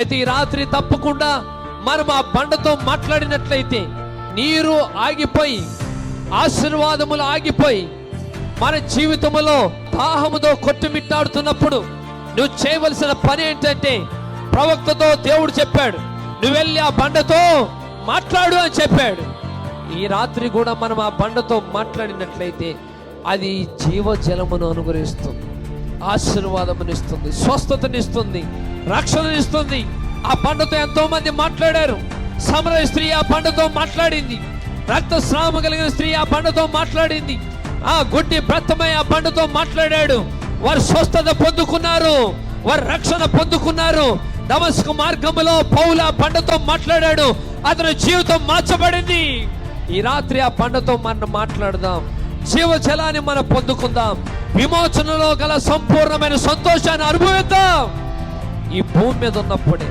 అయితే ఈ రాత్రి తప్పకుండా మనం ఆ బండతో మాట్లాడినట్లయితే నీరు ఆగిపోయి, ఆశీర్వాదములు ఆగిపోయి, మన జీవితంలో దాహముతో కొట్టుమిట్టాడుతున్నప్పుడు నువ్వు చేయవలసిన పని ఏంటంటే, ప్రవక్తతో దేవుడు చెప్పాడు, నువ్వు వెళ్ళి ఆ బండతో మాట్లాడు అని చెప్పాడు. ఈ రాత్రి కూడా మనం ఆ బండతో మాట్లాడినట్లయితే అది జీవజలమును అనుగ్రహిస్తుంది, ఆశీర్వాదమునిస్తుంది, స్వస్థతనిస్తుంది, రక్షణనిస్తుంది. ఆ బండతో ఎంతో మంది మాట్లాడారు. సమరయ స్త్రీ ఆ బండతో మాట్లాడింది. రక్తస్రావం కలిగిన స్త్రీ ఆ బండతో మాట్లాడింది. ఆ గుడ్డి బ్రతమై ఆ బండతో మాట్లాడాడు. వారు స్వస్థత పొందుకున్నారు, వారు రక్షణ పొందుకున్నారు. దమస్కు మార్గములో పౌలు ఆ బండతో మాట్లాడాడు, అతని జీవితం మార్చబడింది. ఈ రాత్రి ఆ బండతో మనం మాట్లాడదాం, జీవజలాన్ని మనం పొందుకుందాం, విమోచనలో గల సంపూర్ణమైన సంతోషాన్ని అనుభవిద్దాం. ఈ భూమి మీద ఉన్నప్పుడే